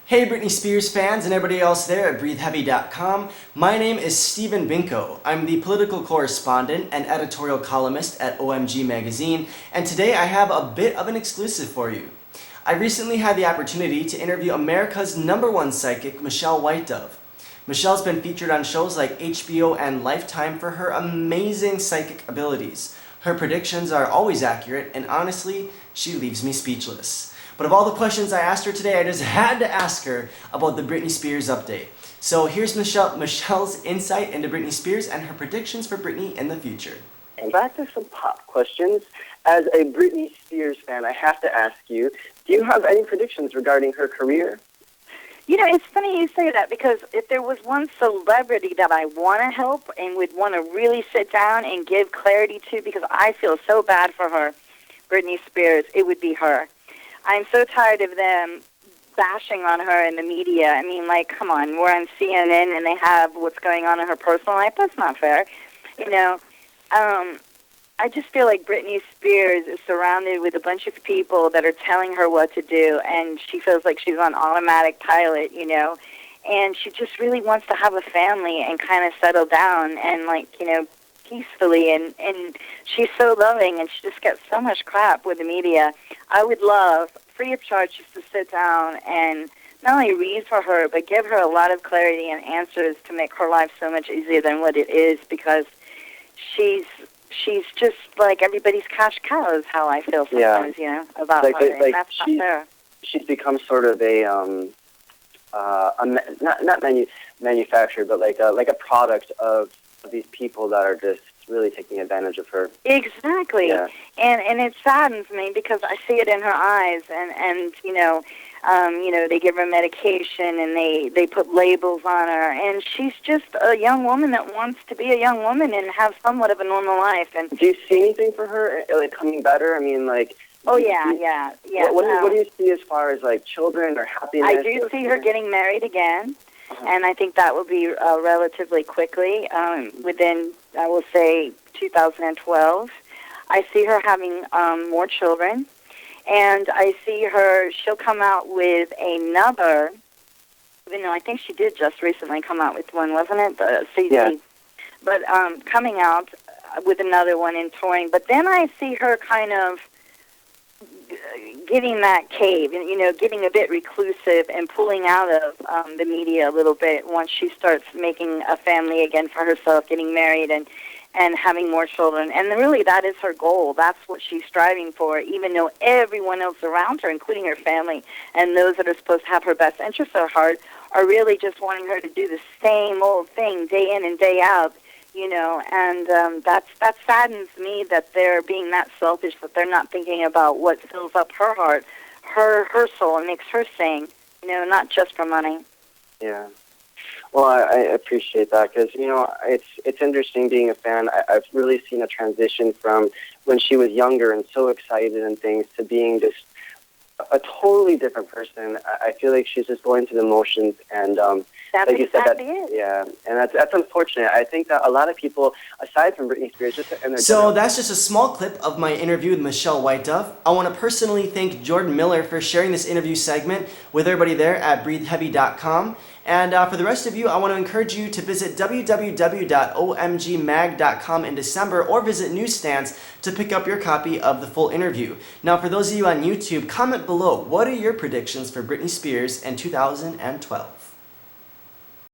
Hey Britney Spears fans and everybody else there at BreatheHeavy.com. My name is Stephen Binko. I'm the political correspondent and editorial columnist at OMG Magazine, and today I have a bit of an exclusive for you. I recently had the opportunity to interview America's #1 psychic, Michelle Whitedove. Michelle's been featured on shows like HBO and Lifetime for her amazing psychic abilities. Her predictions are always accurate, and honestly, she leaves me speechless. But of all the questions I asked her today, I just had to ask her about the Britney Spears update. So here's Michelle's insight into Britney Spears and her predictions for Britney in the future. Back to some pop questions. As a Britney Spears fan, I have to ask you, do you have any predictions regarding her career? You know, it's funny you say that, because if there was one celebrity that I want to help and would want to really sit down and give clarity to, because I feel so bad for her, Britney Spears, it would be her. I'm so tired of them bashing on her in the media. I mean, like, come on, we're on CNN and they have what's going on in her personal life. That's not fair. You know, I just feel like Britney Spears is surrounded with a bunch of people that are telling her what to do, and she feels like she's on automatic pilot, you know, and she just really wants to have a family and kind of settle down and, like, you know, peacefully, and she's so loving, and she just gets so much crap with the media. I would love, free of charge, just to sit down and not only read for her, but give her a lot of clarity and answers to make her life so much easier than what it is, because she's just like everybody's cash cow is how I feel sometimes, you know, about her, and that's not fair. She's become sort of a not manufacturer, but like a product of these people that are just really taking advantage of her. Exactly. Yeah. And it saddens me, because I see it in her eyes, and you know, they give her medication and they put labels on her, and she's just a young woman that wants to be a young woman and have somewhat of a normal life. And do you see anything for her, like, coming better? I mean, like, oh yeah. What do you see as far as, like, children or happiness? I do see her getting married again. And I think that will be relatively quickly, within, I will say, 2012. I see her having more children, and I see she'll come out with another, even though I think she did just recently come out with one, wasn't it? The CD. Yeah. But coming out with another one and touring. But then I see her kind of getting that cave, and, you know, getting a bit reclusive and pulling out of the media a little bit once she starts making a family again for herself, getting married and having more children. And really, that is her goal. That's what she's striving for, even though everyone else around her, including her family and those that are supposed to have her best interests at heart, are really just wanting her to do the same old thing day in and day out. You know, and that saddens me that they're being that selfish, that they're not thinking about what fills up her heart, her soul, and makes her sing, you know, not just for money. Yeah. Well, I appreciate that, because, you know, it's interesting being a fan. I've really seen a transition from when she was younger and so excited and things to being just a totally different person. I feel like she's just going through the motions, and that's like exactly it. Yeah, and that's unfortunate. I think that a lot of people, aside from Britney Spears, So that's just a small clip of my interview with Michelle Whitedove. I want to personally thank Jordan Miller for sharing this interview segment with everybody there at BreatheHeavy.com. And for the rest of you, I want to encourage you to visit www.omgmag.com in December, or visit newsstands to pick up your copy of the full interview. Now, for those of you on YouTube, comment below, what are your predictions for Britney Spears in 2012?